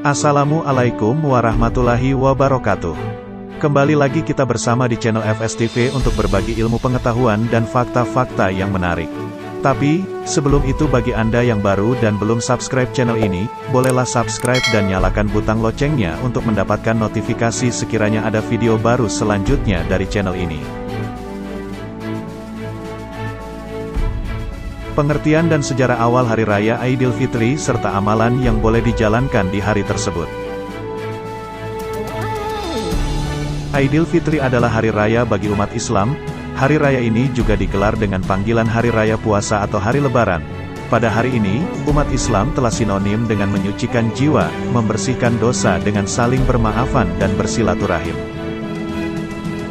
Assalamualaikum warahmatullahi wabarakatuh. Kembali lagi kita bersama di channel FSTV untuk berbagi ilmu pengetahuan dan fakta-fakta yang menarik. Tapi, sebelum itu bagi Anda yang baru dan belum subscribe channel ini, bolehlah subscribe dan nyalakan butang loncengnya untuk mendapatkan notifikasi sekiranya ada video baru selanjutnya dari channel ini. Pengertian dan sejarah awal Hari Raya Aidilfitri serta amalan yang boleh dijalankan di hari tersebut. Aidilfitri adalah hari raya bagi umat Islam. Hari raya ini juga digelar dengan panggilan Hari Raya Puasa atau Hari Lebaran. Pada hari ini, umat Islam telah sinonim dengan menyucikan jiwa, membersihkan dosa dengan saling bermaafan dan bersilaturahim.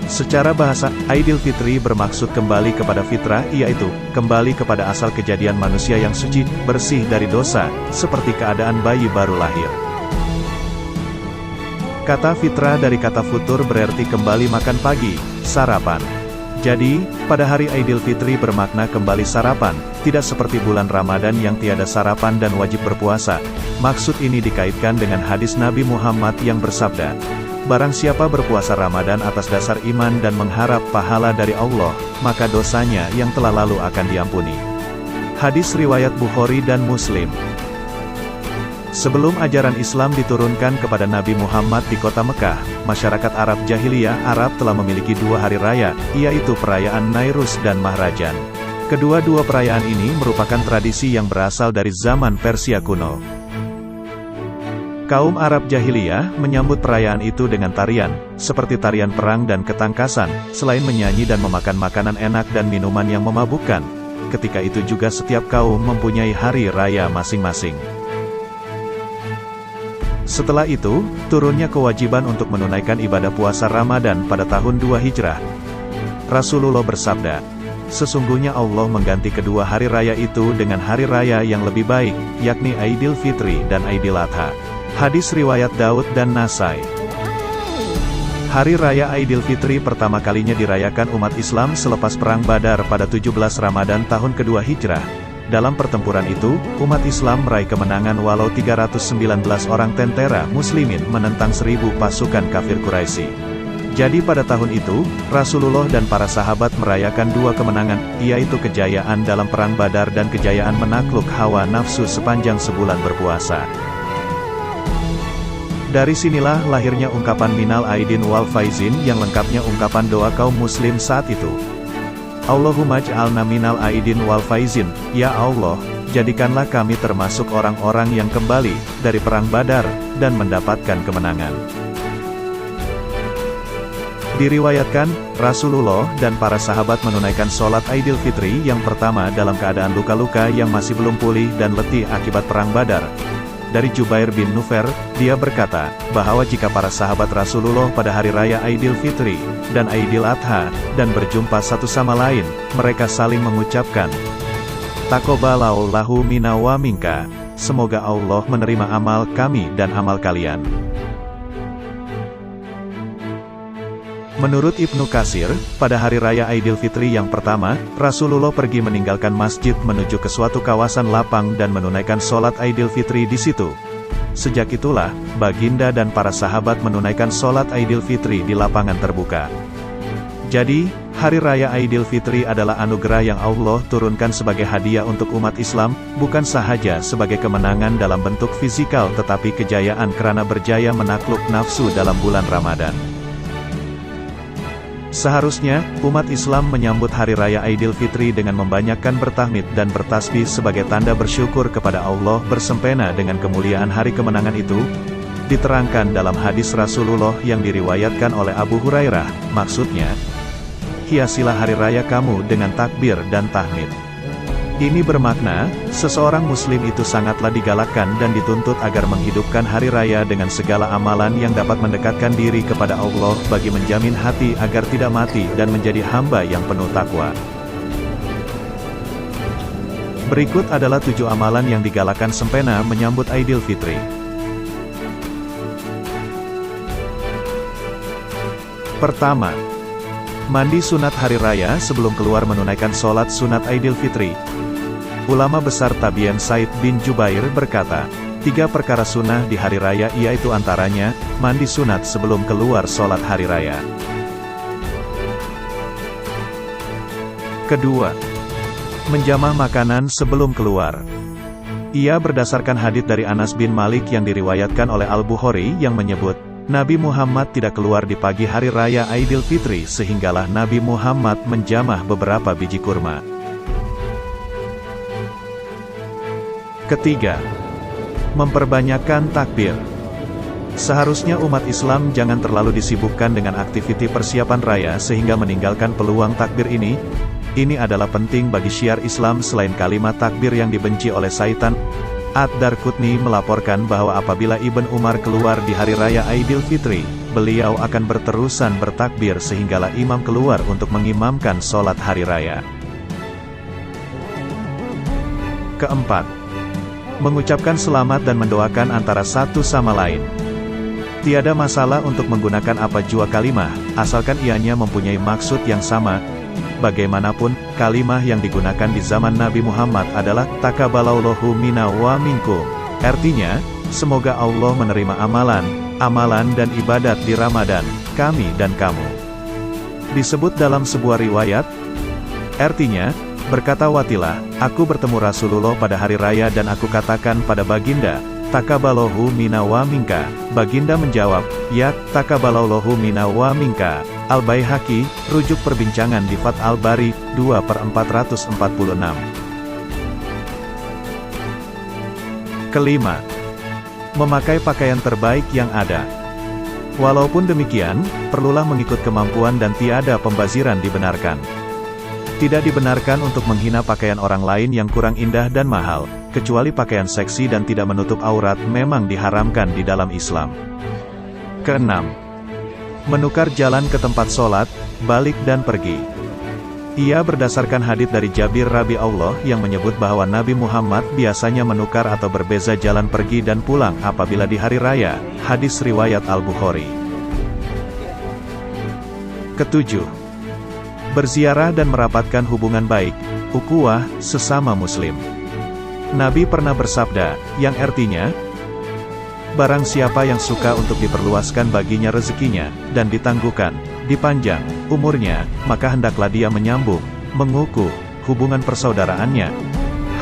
Secara bahasa, Aidilfitri bermaksud kembali kepada fitrah, yaitu, kembali kepada asal kejadian manusia yang suci, bersih dari dosa, seperti keadaan bayi baru lahir. Kata fitrah dari kata futur berarti kembali makan pagi, sarapan. Jadi, pada hari Aidilfitri bermakna kembali sarapan, tidak seperti bulan Ramadan yang tiada sarapan dan wajib berpuasa. Maksud ini dikaitkan dengan hadis Nabi Muhammad yang bersabda, "Barang siapa berpuasa Ramadan atas dasar iman dan mengharap pahala dari Allah, maka dosanya yang telah lalu akan diampuni." Hadis riwayat Bukhari dan Muslim. Sebelum ajaran Islam diturunkan kepada Nabi Muhammad di kota Mekah, masyarakat Arab Jahiliyah Arab telah memiliki dua hari raya, yaitu perayaan Nairus dan Mahrajan. Kedua-dua perayaan ini merupakan tradisi yang berasal dari zaman Persia kuno. Kaum Arab Jahiliyah menyambut perayaan itu dengan tarian, seperti tarian perang dan ketangkasan, selain menyanyi dan memakan makanan enak dan minuman yang memabukkan. Ketika itu juga setiap kaum mempunyai hari raya masing-masing. Setelah itu, turunnya kewajiban untuk menunaikan ibadah puasa Ramadan pada tahun 2 Hijrah. Rasulullah bersabda, "Sesungguhnya Allah mengganti kedua hari raya itu dengan hari raya yang lebih baik, yakni Aidilfitri dan Aidil Adha." Hadis riwayat Daud dan Nasai. Hari Raya Aidilfitri pertama kalinya dirayakan umat Islam selepas Perang Badar pada 17 Ramadan tahun kedua Hijrah. Dalam pertempuran itu, umat Islam meraih kemenangan walau 319 orang tentara muslimin menentang 1000 pasukan kafir Quraisy. Jadi pada tahun itu, Rasulullah dan para sahabat merayakan dua kemenangan, yaitu kejayaan dalam Perang Badar dan kejayaan menakluk hawa nafsu sepanjang sebulan berpuasa. Dari sinilah lahirnya ungkapan Minal Aidin wal Faizin yang lengkapnya ungkapan doa kaum muslim saat itu. Allahumma ja'alna minal aidin wal faizin, ya Allah, jadikanlah kami termasuk orang-orang yang kembali dari Perang Badar dan mendapatkan kemenangan. Diriwayatkan, Rasulullah dan para sahabat menunaikan sholat Aidilfitri yang pertama dalam keadaan luka-luka yang masih belum pulih dan letih akibat Perang Badar. Dari Jubair bin Nufair, dia berkata, bahwa jika para sahabat Rasulullah pada hari raya Aidilfitri dan Aidil Adha, dan berjumpa satu sama lain, mereka saling mengucapkan, "Taqabbalallahu minna wa minka." Semoga Allah menerima amal kami dan amal kalian. Menurut Ibnu Katsir, pada hari raya Aidilfitri yang pertama, Rasulullah pergi meninggalkan masjid menuju ke suatu kawasan lapang dan menunaikan sholat Aidilfitri di situ. Sejak itulah, baginda dan para sahabat menunaikan sholat Aidilfitri di lapangan terbuka. Jadi, hari raya Aidilfitri adalah anugerah yang Allah turunkan sebagai hadiah untuk umat Islam, bukan sahaja sebagai kemenangan dalam bentuk fisikal tetapi kejayaan karena berjaya menakluk nafsu dalam bulan Ramadan. Seharusnya, umat Islam menyambut Hari Raya Aidilfitri dengan membanyakkan bertahmid dan bertasbih sebagai tanda bersyukur kepada Allah bersempena dengan kemuliaan hari kemenangan itu. Diterangkan dalam hadis Rasulullah yang diriwayatkan oleh Abu Hurairah, maksudnya, hiasilah hari raya kamu dengan takbir dan tahmid. Ini bermakna, seseorang muslim itu sangatlah digalakkan dan dituntut agar menghidupkan hari raya dengan segala amalan yang dapat mendekatkan diri kepada Allah bagi menjamin hati agar tidak mati dan menjadi hamba yang penuh takwa. Berikut adalah 7 amalan yang digalakkan sempena menyambut Aidilfitri. Pertama, mandi sunat hari raya sebelum keluar menunaikan sholat sunat Aidilfitri. Ulama besar tabi'in Said bin Jubair berkata, 3 perkara sunnah di hari raya yaitu antaranya, mandi sunat sebelum keluar sholat hari raya. Kedua, menjamah makanan sebelum keluar. Ia berdasarkan hadits dari Anas bin Malik yang diriwayatkan oleh Al-Bukhari yang menyebut, Nabi Muhammad tidak keluar di pagi hari raya Aidil Fitri sehinggalah Nabi Muhammad menjamah beberapa biji kurma. Ketiga, memperbanyakkan takbir. Seharusnya umat Islam jangan terlalu disibukkan dengan aktiviti persiapan raya sehingga meninggalkan peluang takbir ini. Ini adalah penting bagi syiar Islam selain kalimat takbir yang dibenci oleh syaitan. Ad-Darqutni melaporkan bahwa apabila Ibn Umar keluar di hari raya Aidil Fitri, beliau akan berterusan bertakbir sehinggalah imam keluar untuk mengimamkan sholat hari raya. Keempat, mengucapkan selamat dan mendoakan antara satu sama lain. Tiada masalah untuk menggunakan apa jua kalimah, asalkan ianya mempunyai maksud yang sama. Bagaimanapun, kalimah yang digunakan di zaman Nabi Muhammad adalah taqabbalallahu minna wa minkum. Artinya, semoga Allah menerima amalan dan ibadat di Ramadan, kami dan kamu. Disebut dalam sebuah riwayat, artinya, berkata Watilah, aku bertemu Rasulullah pada hari raya dan aku katakan pada baginda, taqabbalallahu minna wa minka. Baginda menjawab, ya, taqabbalallahu minna wa minka. Al-Baihaqi, rujuk perbincangan di Fath al-Bari, 2/446. Kelima, memakai pakaian terbaik yang ada. Walaupun demikian, perlulah mengikut kemampuan dan tiada pembaziran dibenarkan. Tidak dibenarkan untuk menghina pakaian orang lain yang kurang indah dan mahal, kecuali pakaian seksi dan tidak menutup aurat memang diharamkan di dalam Islam. Keenam, menukar jalan ke tempat sholat, balik dan pergi. Ia berdasarkan hadits dari Jabir Rabi Allah yang menyebut bahwa Nabi Muhammad biasanya menukar atau berbeza jalan pergi dan pulang apabila di hari raya, hadis riwayat Al-Bukhari. Ketujuh, berziarah dan merapatkan hubungan baik, ukhuwah, sesama muslim. Nabi pernah bersabda, yang artinya, barang siapa yang suka untuk diperluaskan baginya rezekinya, dan ditangguhkan, dipanjang, umurnya, maka hendaklah dia menyambung, mengukuh, hubungan persaudaraannya.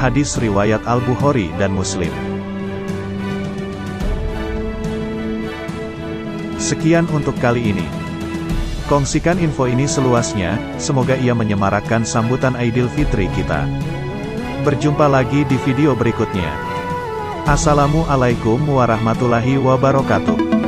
Hadis riwayat Al-Bukhari dan Muslim. Sekian untuk kali ini. Kongsikan info ini seluasnya, semoga ia menyemarakkan sambutan Aidil Fitri kita. Berjumpa lagi di video berikutnya. Assalamualaikum warahmatullahi wabarakatuh.